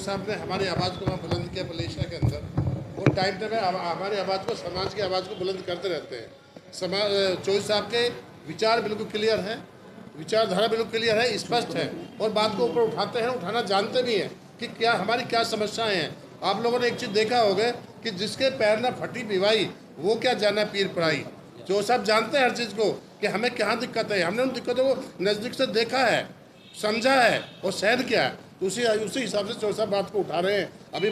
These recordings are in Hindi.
साहब ने हमारी आवाज़ को वहाँ बुलंद किया मलेशिया के अंदर, वो टाइम टाइम हमारी आवाज़ को, समाज की आवाज़ को बुलंद करते रहते हैं। चौधरी साहब के विचार बिल्कुल क्लियर हैं, विचारधारा बिल्कुल क्लियर है, स्पष्ट है, और बात को ऊपर उठाते हैं, उठाना जानते भी हैं कि क्या हमारी क्या समस्याएं हैं। आप लोगों ने एक चीज़ देखा होगा कि जिसके पैर ना फटी पिवाई वो क्या जाना पीर पड़ाई। जो सब जानते हैं हर चीज़ को कि हमें क्या दिक्कत है, हमने उन दिक्कतों को नज़दीक से देखा है, समझा है और सहन किया है। तो उसी हिसाब से चौधरी साहब बात को उठा रहे हैं। अभी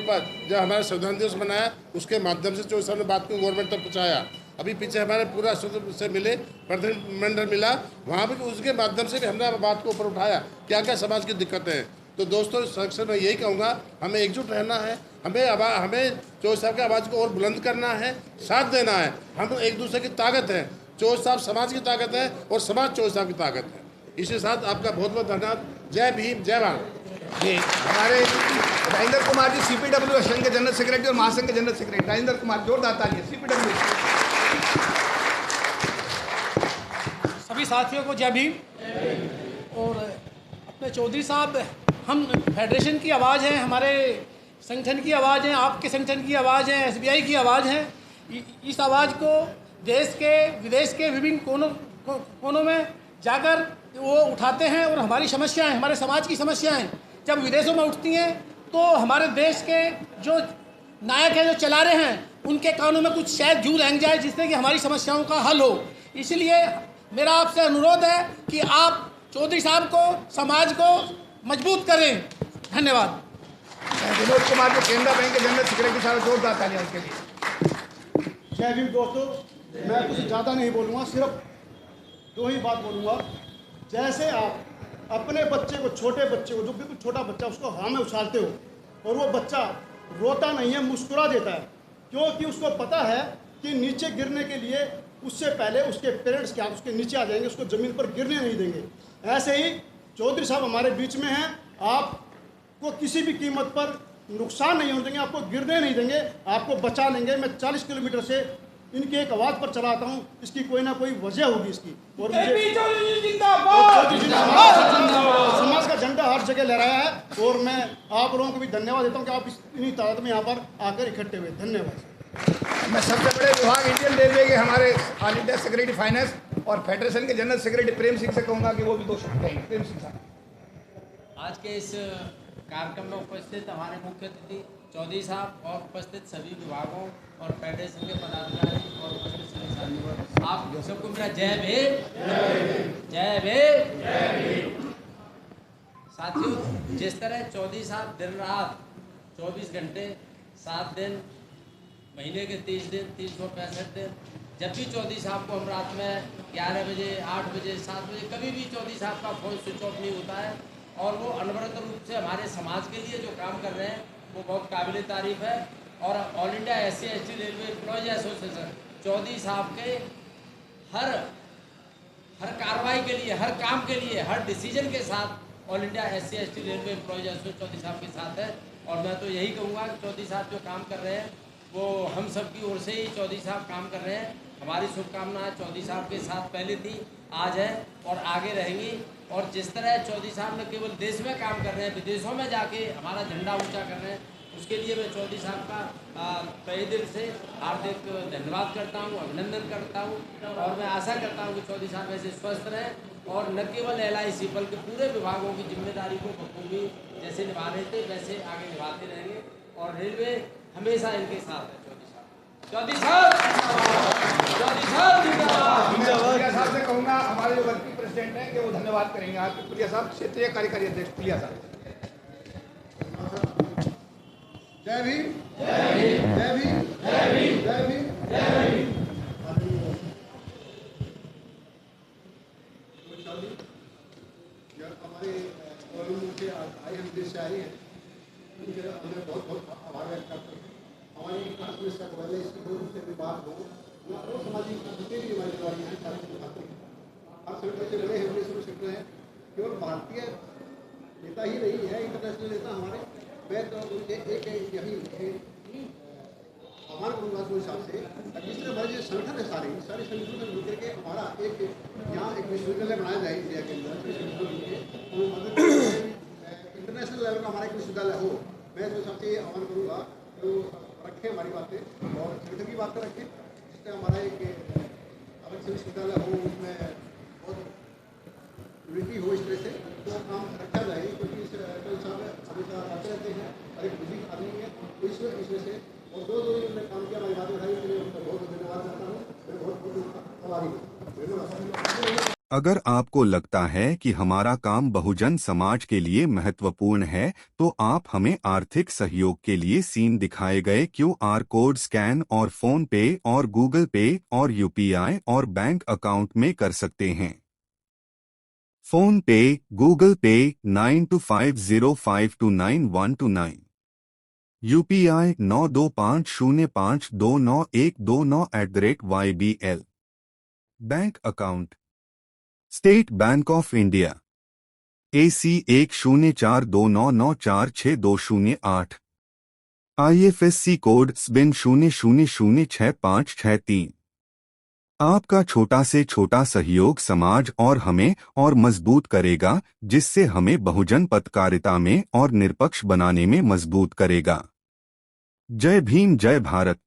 जब हमारा संविधान दिवस मनाया उसके माध्यम से चौधरी साहब ने बात को गवर्नमेंट तक पहुँचाया। अभी पीछे हमारे पूरा से मिले प्रतिनिधिमंडल मिला, वहाँ भी उसके माध्यम से भी हमने बात को ऊपर उठाया क्या क्या समाज की दिक्कतें हैं। तो दोस्तों संक्षेप में यही कहूँगा, हमें एकजुट रहना है, हमें चौधरी साहब की आवाज़ को और बुलंद करना है, साथ देना है। हम एक दूसरे की ताकत है, चौधरी साहब समाज की ताकत है और समाज चौधरी साहब की ताकत है। इसी साथ आपका बहुत बहुत धन्यवाद। जय भीम, जय भारत। जी, हमारे राजेंद्र कुमार जी CPW असंघ के जनरल सेक्रेटरी और महासंघ के जनरल सेक्रेटरी राजेंद्र कुमार, जोरदार तालियां। CPW सभी साथियों को जय भीम। और अपने चौधरी साहब, हम फेडरेशन की आवाज़ हैं, हमारे संगठन की आवाज़ हैं, आपके संगठन की आवाज़ है, SBI की आवाज़ है। इस आवाज़ को देश के विदेश के विभिन्न कोनों में जाकर वो उठाते हैं और हमारी समस्याएं, हमारे समाज की समस्याएं जब विदेशों में उठती हैं तो हमारे देश के जो नायक हैं, जो चला रहे हैं, उनके कानों में कुछ शायद जू लग जाए जिससे कि हमारी समस्याओं का हल हो। इसलिए मेरा आपसे अनुरोध है कि आप चौधरी साहब को, समाज को मजबूत करें। धन्यवाद। विनोद कुमार जो केनरा बैंक के जनरल सेक्रेटरी साहब, जोरदार तालियां उनके लिए। जय भीम दोस्तों, मैं कुछ ज़्यादा नहीं बोलूँगा, सिर्फ दो ही बात बोलूँगा। जैसे आप अपने बच्चे को, छोटे बच्चे को, जो बिल्कुल छोटा बच्चा, उसको हवा में उछालते हो और वो बच्चा रोता नहीं है, मुस्कुरा देता है, क्योंकि उसको पता है कि नीचे गिरने के लिए उससे पहले उसके पेरेंट्स के हाथ उसके नीचे आ जाएंगे, उसको ज़मीन पर गिरने नहीं देंगे। ऐसे ही चौधरी साहब हमारे बीच में हैं, आपको किसी भी कीमत पर नुकसान नहीं होने देंगे, आपको गिरने नहीं देंगे, आपको बचा लेंगे। मैं 40 किलोमीटर से इनकी एक आवाज़ पर चलाता हूँ, इसकी कोई ना कोई वजह होगी इसकी। और समाज का झंडा हर जगह लहराया है और मैं आप लोगों को भी धन्यवाद देता हूँ कि आप इतनी तादाद में यहाँ पर आकर इकट्ठे हुए। धन्यवाद। मैं सबसे बड़े विभाग इंडियन रेलवे के हमारे ऑल इंडिया सेक्रेटरी फाइनेंस और फेडरेशन के जनरल सेक्रेटरी प्रेम सिंह से कहूँगा कि वो भी 2 शब्द कहेंगे। प्रेम सिंह साहब। आज के इस कार्यक्रम में उपस्थित हमारे मुख्य अतिथि चौधरी साहब और उपस्थित सभी विभागों और फेडरेशन के पदाधिकारी और उपस्थित सभी साथियों, आप सबको मेरा जय भीम, जय भीम। साथियों, जिस तरह चौधरी साहब दिन रात 24 घंटे 7 दिन, महीने के 30 दिन, 365 दिन, जब भी चौधरी साहब को हम रात में 11 बजे, 8 बजे, 7 बजे, कभी भी चौधरी साहब का फ़ोन स्विच ऑफ नहीं होता है और वो अनवरत रूप से हमारे समाज के लिए जो काम कर रहे हैं वो बहुत काबिल तारीफ़ है। और All India SC/ST railway employees association Chaudhary साहब के हर कार्रवाई के लिए, हर काम के लिए, हर डिसीजन के साथ All India SC/ST railway employees association Chaudhary साहब के साथ है। और मैं तो यही कहूँगा कि चौधरी साहब जो काम कर रहे हैं वो हम सब की ओर से ही चौधरी साहब काम कर रहे हैं। हमारी शुभकामनाएं चौधरी साहब के साथ पहले थी, आज है और आगे रहेंगी। और जिस तरह चौधरी साहब न केवल देश में काम कर रहे हैं, विदेशों में जाके हमारा झंडा ऊंचा कर रहे हैं, उसके लिए मैं चौधरी साहब का तहे दिल से हार्दिक धन्यवाद करता हूं, अभिनंदन करता हूं। और मैं आशा करता हूं कि चौधरी साहब ऐसे स्वस्थ रहें और न केवल LIC बल्कि पूरे विभागों की जिम्मेदारी को बखूबी जैसे निभा रहे थे वैसे आगे निभाते रहेंगे। और रेलवे हमेशा इनके साथ है। चौधरी साहब साहब से कहूँगा हमारे जो वर्किंग प्रेसिडेंट हैं कि वो धन्यवाद करेंगे। आपके प्रिया साहब, क्षेत्रीय कार्यकारी अध्यक्ष प्रिया साहब। जय भीम, जय भीम, जय भीम, जय भीम, जय भीम, जय भीम। हमारे आए हम देश से आए हैं, उनके हमें बहुत बहुत आभार व्यक्त करते हैं। हमारी समस्या को पहले इसकी दूर से भी बात हो, और सामाजिक जितने भी हमारी बीमारियाँ हैं सारी दिखाते हैं। हर संगठन से बड़े हैं, बड़े शुरू सेक्टर हैं, केवल भारतीय नेता ही नहीं है, इंटरनेशनल नेता हमारे। मैं तो एक यही आह्वान करूँगा तो हिसाब से, जिस तरह हमारे संगठन है सारे संगठनों में मिलकर के हमारा एक यहाँ एक विश्वविद्यालय बनाया जाए इंडिया के अंदर, इंटरनेशनल लेवल का हमारा एक विश्वविद्यालय हो। मैं जो सबसे आह्वान करूँगा तो रखें हमारी बातें और संगठन की बातें रखें, जिससे हमारा एक अवश्य विश्वविद्यालय हो, उसमें बहुत यूनिटी हो, इस तरह से तो काम रखा जाए। क्योंकि इस साहब हमेशा आते रहते हैं और एक बुजुर्ग आदमी है, तो इस वजह से और जो उन्होंने काम किया, हमारी बात उठाई, उसके लिए उनका बहुत बहुत धन्यवाद करता हूँ। मैं बहुत आभारी हूँ। अगर आपको लगता है कि हमारा काम बहुजन समाज के लिए महत्वपूर्ण है, तो आप हमें आर्थिक सहयोग के लिए सीन दिखाए गए QR कोड स्कैन और फोन पे और गूगल पे और UPI और बैंक अकाउंट में कर सकते हैं। फोन पे, गूगल पे 9250529129, UPI 9250529129@YBL। Bank account state bank of India AC 1042994628, IFSC code SBIN 00066563। आपका छोटा से छोटा सहयोग समाज और हमें और मजबूत करेगा, जिससे हमें बहुजन पत्रकारिता में और निष्पक्ष बनाने में मजबूत करेगा। जय भीम, जय भारत।